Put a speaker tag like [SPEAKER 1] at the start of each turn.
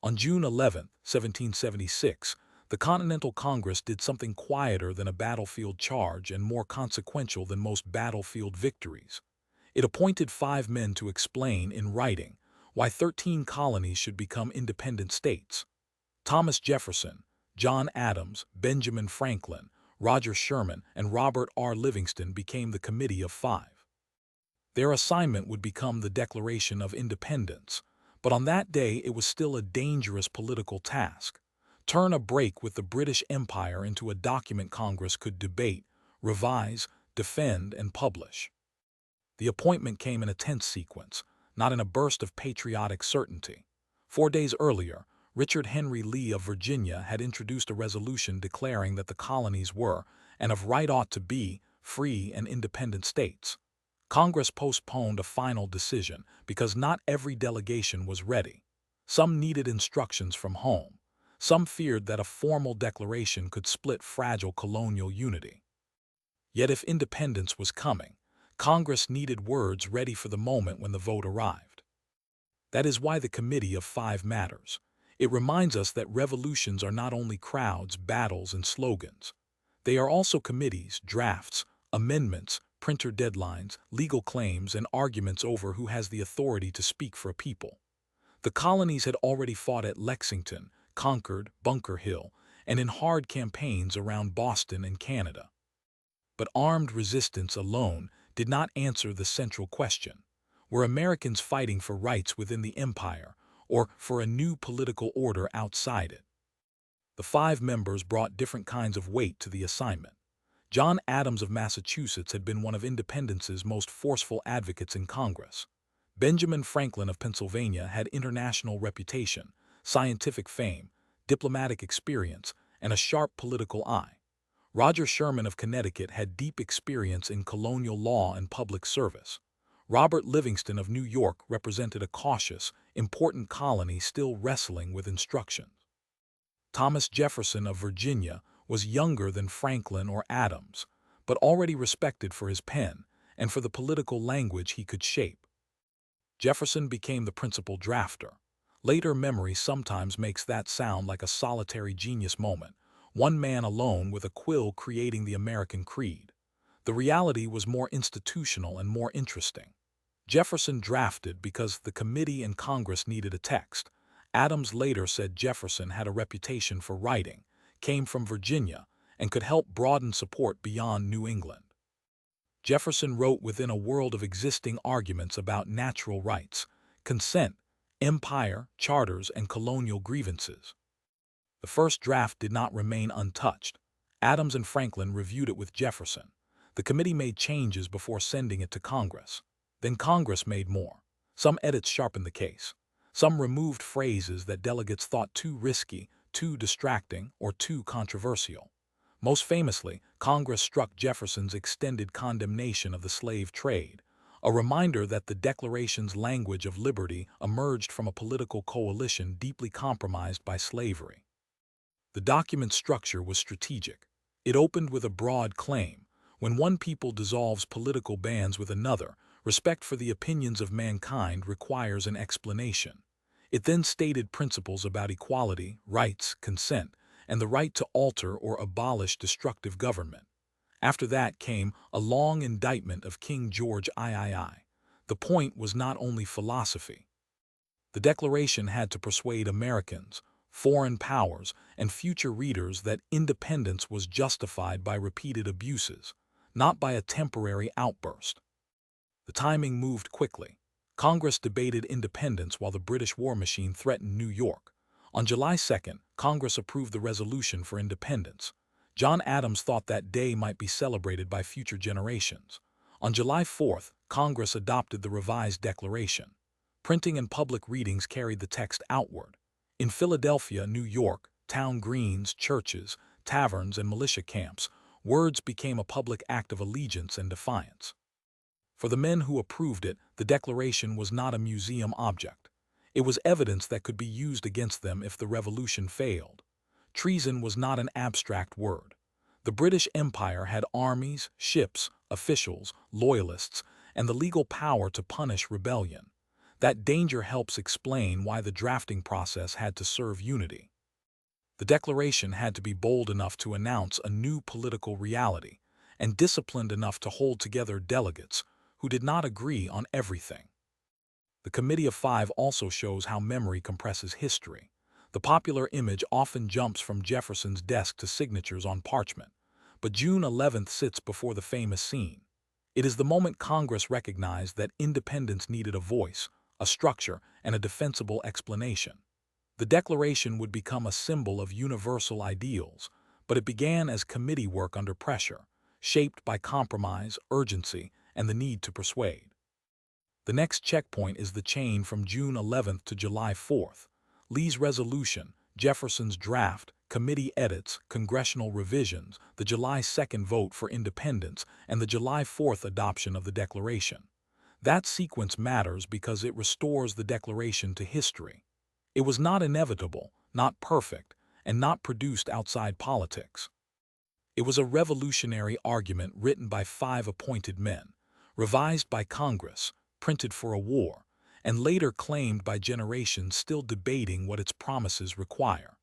[SPEAKER 1] On June 11, 1776, the Continental Congress did something quieter than a battlefield charge and more consequential than most battlefield victories. It appointed 5 men to explain, in writing, why 13 colonies should become independent states. Thomas Jefferson, John Adams, Benjamin Franklin, Roger Sherman, and Robert R. Livingston became the Committee of 5. Their assignment would become the Declaration of Independence, but on that day it was still a dangerous political task. Turn a break with the British Empire into a document Congress could debate, revise, defend, and publish. The appointment came in a tense sequence, not in a burst of patriotic certainty. 4 days earlier, Richard Henry Lee of Virginia had introduced a resolution declaring that the colonies were, and of right ought to be, free and independent states. Congress postponed a final decision because not every delegation was ready. Some needed instructions from home. Some feared that a formal declaration could split fragile colonial unity. Yet if independence was coming, Congress needed words ready for the moment when the vote arrived. That is why the Committee of 5 matters. It reminds us that revolutions are not only crowds, battles, and slogans. They are also committees, drafts, amendments, printer deadlines, legal claims, and arguments over who has the authority to speak for a people. The colonies had already fought at Lexington, Concord, Bunker Hill, and in hard campaigns around Boston and Canada. But armed resistance alone did not answer the central question. Were Americans fighting for rights within the empire, or for a new political order outside it? The 5 members brought different kinds of weight to the assignment. John Adams of Massachusetts had been one of independence's most forceful advocates in Congress. Benjamin Franklin of Pennsylvania had international reputation, scientific fame, diplomatic experience, and a sharp political eye. Roger Sherman of Connecticut had deep experience in colonial law and public service. Robert Livingston of New York represented a cautious, important colony still wrestling with instructions. Thomas Jefferson of Virginia was younger than Franklin or Adams, but already respected for his pen and for the political language he could shape. Jefferson became the principal drafter. Later memory sometimes makes that sound like a solitary genius moment, one man alone with a quill creating the American creed. The reality was more institutional and more interesting. Jefferson drafted because the committee and Congress needed a text. Adams later said Jefferson had a reputation for writing, came from Virginia, and could help broaden support beyond New England. Jefferson wrote within a world of existing arguments about natural rights, consent, empire, charters, and colonial grievances. The first draft did not remain untouched. Adams and Franklin reviewed it with Jefferson. The committee made changes before sending it to Congress. Then Congress made more. Some edits sharpened the case. Some removed phrases that delegates thought too risky, too distracting, or too controversial. Most famously, Congress struck Jefferson's extended condemnation of the slave trade, a reminder that the Declaration's language of liberty emerged from a political coalition deeply compromised by slavery. The document's structure was strategic. It opened with a broad claim: when one people dissolves political bands with another, respect for the opinions of mankind requires an explanation. It then stated principles about equality, rights, consent, and the right to alter or abolish destructive government. After that came a long indictment of King George III. The point was not only philosophy. The Declaration had to persuade Americans, foreign powers, and future readers that independence was justified by repeated abuses, not by a temporary outburst. The timing moved quickly. Congress debated independence while the British war machine threatened New York. On July 2nd, Congress approved the resolution for independence. John Adams thought that day might be celebrated by future generations. On July 4th, Congress adopted the revised Declaration. Printing and public readings carried the text outward. In Philadelphia, New York, town greens, churches, taverns, and militia camps, words became a public act of allegiance and defiance. For the men who approved it, the Declaration was not a museum object. It was evidence that could be used against them if the revolution failed. Treason was not an abstract word. The British Empire had armies, ships, officials, loyalists, and the legal power to punish rebellion. That danger helps explain why the drafting process had to serve unity. The Declaration had to be bold enough to announce a new political reality and disciplined enough to hold together delegates who did not agree on everything. The Committee of Five also shows how memory compresses history. The popular image often jumps from Jefferson's desk to signatures on parchment, but June 11th sits before the famous scene. It is the moment Congress recognized that independence needed a voice, a structure, and a defensible explanation. The Declaration would become a symbol of universal ideals, but it began as committee work under pressure, shaped by compromise, urgency, and the need to persuade. The next checkpoint is the chain from June 11th to July 4th. Lee's resolution, Jefferson's draft, committee edits, congressional revisions, the July 2nd vote for independence, and the July 4th adoption of the Declaration. That sequence matters because it restores the Declaration to history. It was not inevitable, not perfect, and not produced outside politics. It was a revolutionary argument written by 5 appointed men, revised by Congress, printed for a war, and later claimed by generations still debating what its promises require.